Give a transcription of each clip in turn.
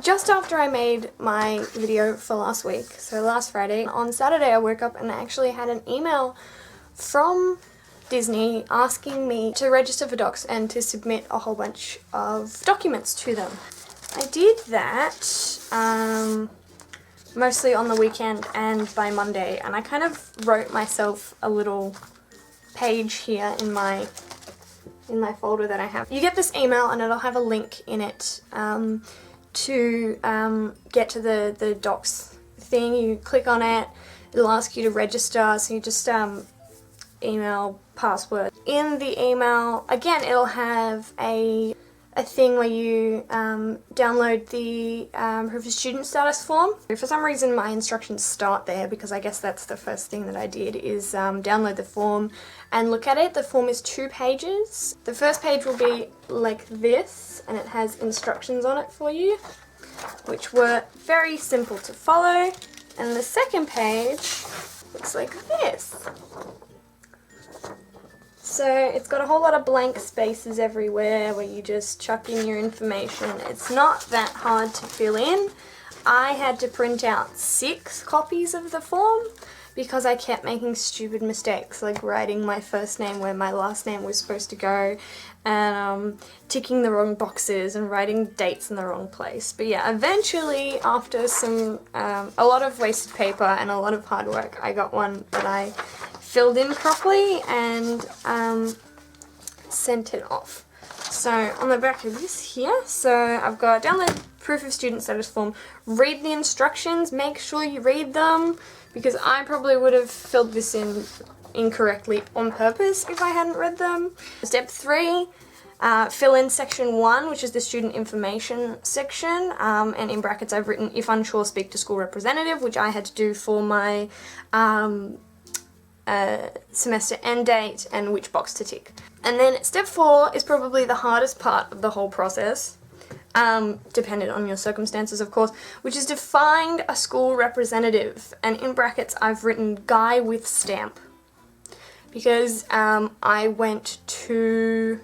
Just after I made my video for last week, so last Friday, on Saturday I woke up and I actually had an email from Disney asking me to register for docs and to submit a whole bunch of documents to them. I did that mostly on the weekend and by Monday, and I kind of wrote myself a little page here in my folder that I have. You get this email and it'll have a link in it to get to the docs thing. You click on it, it'll ask you to register, so you just email, password. In the email, again, it'll have a thing where you download the proof of student status form. For some reason my instructions start there because I guess that's the first thing that I did, is download the form and look at it. The form is 2 pages. The first page will be like this and it has instructions on it for you, which were very simple to follow. And the second page looks like this. So it's got a whole lot of blank spaces everywhere where you just chuck in your information. It's not that hard to fill in. I had to print out 6 copies of the form because I kept making stupid mistakes, like writing my first name where my last name was supposed to go, and ticking the wrong boxes and writing dates in the wrong place. But yeah, eventually, after a lot of wasted paper and a lot of hard work, I got one that I filled in properly and sent it off. So on the back of this here, so I've got download proof of student status form, read the instructions, make sure you read them, because I probably would have filled this in incorrectly on purpose if I hadn't read them. Step 3, fill in section 1, which is the student information section, and in brackets I've written, if unsure, speak to school representative, which I had to do for my semester end date and which box to tick. And then step 4 is probably the hardest part of the whole process, dependent on your circumstances of course, which is to find a school representative, and in brackets I've written guy with stamp, because I went to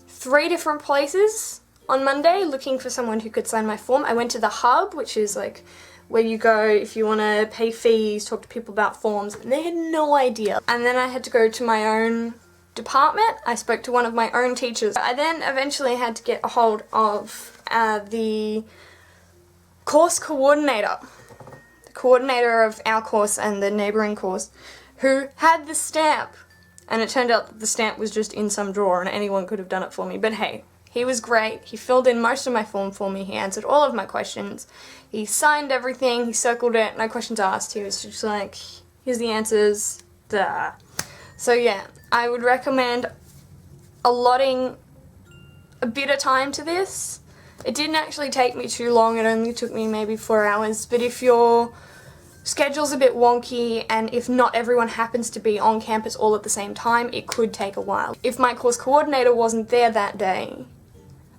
3 different places on Monday looking for someone who could sign my form. I went to the hub, which is like where you go if you want to pay fees, talk to people about forms, and they had no idea. And then I had to go to my own department. I spoke to one of my own teachers. I then eventually had to get a hold of the course coordinator, the coordinator of our course and the neighbouring course, who had the stamp. And it turned out that the stamp was just in some drawer and anyone could have done it for me. But hey, he was great. He filled in most of my form for me. He answered all of my questions. He signed everything. He circled it. No questions asked. He was just like, here's the answers. Duh. So yeah, I would recommend allotting a bit of time to this. It didn't actually take me too long. It only took me maybe 4 hours. But if your schedule's a bit wonky and if not everyone happens to be on campus all at the same time, it could take a while. If my course coordinator wasn't there that day,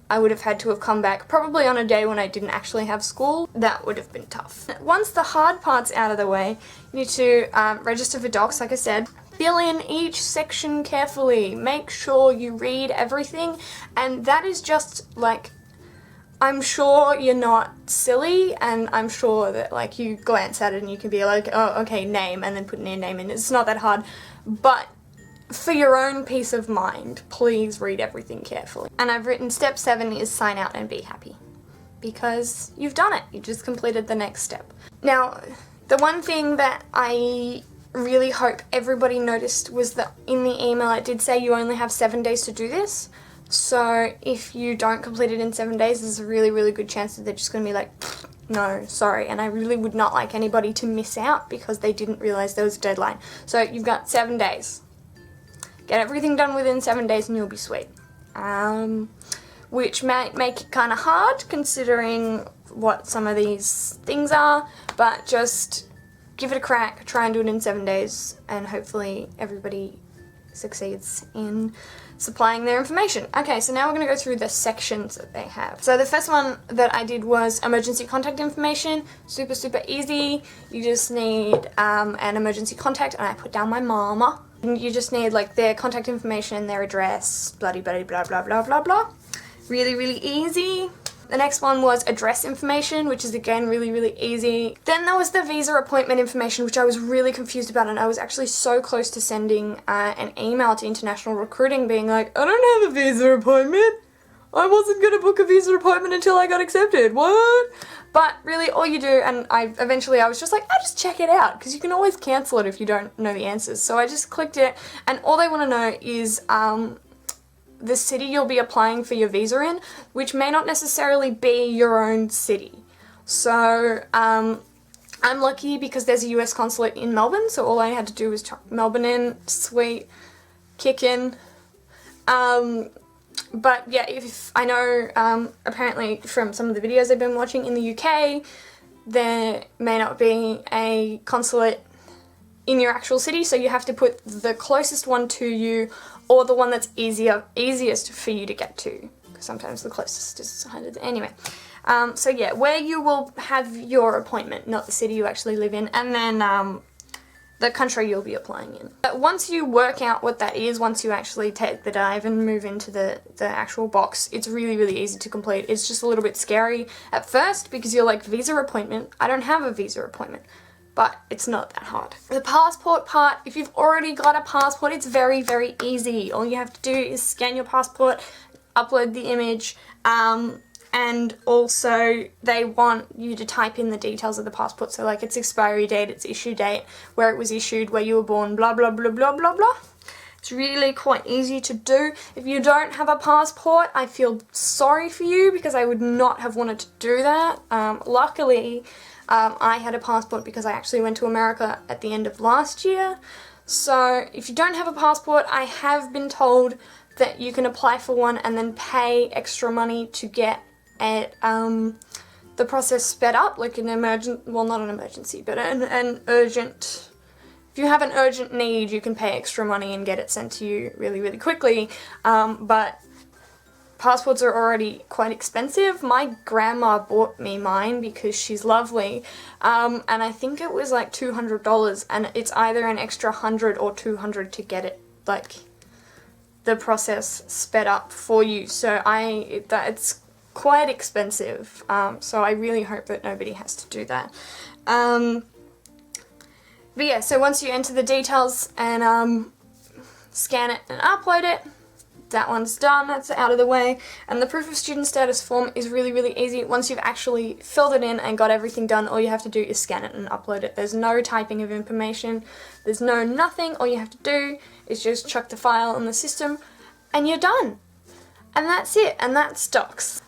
I would have had to have come back probably on a day when I didn't actually have school. That would have been tough. Once the hard part's out of the way, you need to register for docs, like I said. Fill in each section carefully. Make sure you read everything, and that is just like, I'm sure you're not silly, and I'm sure that like you glance at it and you can be like, oh okay, name, and then put your name in. It's not that hard, but for your own peace of mind, please read everything carefully. And I've written step 7 is sign out and be happy, because you've done it. You just completed the next step. Now, the one thing that I really hope everybody noticed was that in the email it did say you only have 7 days to do this. So if you don't complete it in 7 days, there's a really, really good chance that they're just going to be like, no, sorry. And I really would not like anybody to miss out because they didn't realise there was a deadline. So you've got 7 days. Get everything done within 7 days and you'll be sweet. Which might make it kind of hard considering what some of these things are, but just give it a crack, try and do it in 7 days, and hopefully everybody succeeds in supplying their information. Okay, so now we're going to go through the sections that they have. So the first one that I did was emergency contact information. Super, super easy. You just need an emergency contact, and I put down my mama. And you just need like their contact information, their address, bloody, bloody, blah, blah, blah, blah, blah. Really, really easy. The next one was address information, which is again really, really easy. Then there was the visa appointment information, which I was really confused about, and I was actually so close to sending an email to international recruiting being like, I don't have a visa appointment. I wasn't going to book a visa appointment until I got accepted. What? But really all you do, and I was just like, I'll just check it out, because you can always cancel it if you don't know the answers. So I just clicked it, and all they want to know is the city you'll be applying for your visa in, which may not necessarily be your own city. So I'm lucky because there's a US consulate in Melbourne, so all I had to do was chuck Melbourne in, sweet, kick in. But yeah, if I know, apparently from some of the videos I've been watching in the UK, there may not be a consulate in your actual city, so you have to put the closest one to you or the one that's easiest for you to get to, because sometimes the closest is 100. Anyway, so yeah, where you will have your appointment, not the city you actually live in, and then the country you'll be applying in. But once you work out what that is, once you actually take the dive and move into the actual box, it's really, really easy to complete. It's just a little bit scary at first because you're like, visa appointment? I don't have a visa appointment. But it's not that hard. The passport part, if you've already got a passport, it's very, very easy. All you have to do is scan your passport, upload the image, and also they want you to type in the details of the passport, so like its expiry date, its issue date, where it was issued, where you were born, blah blah blah blah blah blah. It's really quite easy to do. If you don't have a passport, I feel sorry for you because I would not have wanted to do that. Luckily, I had a passport because I actually went to America at the end of last year. So if you don't have a passport, I have been told that you can apply for one and then pay extra money to get the process sped up, like an not an emergency, but an urgent. If you have an urgent need, you can pay extra money and get it sent to you really, really quickly. But passports are already quite expensive. My grandma bought me mine because she's lovely, and I think it was like $200, and it's either an extra $100 or $200 to get it, like, the process sped up for you. So it's quite expensive. So I really hope that nobody has to do that. But yeah, so once you enter the details and scan it and upload it, that one's done, that's out of the way. And the proof of student status form is really, really easy. Once you've actually filled it in and got everything done, all you have to do is scan it and upload it. There's no typing of information, there's no nothing. All you have to do is just chuck the file in the system and you're done. And that's it, and that's docs.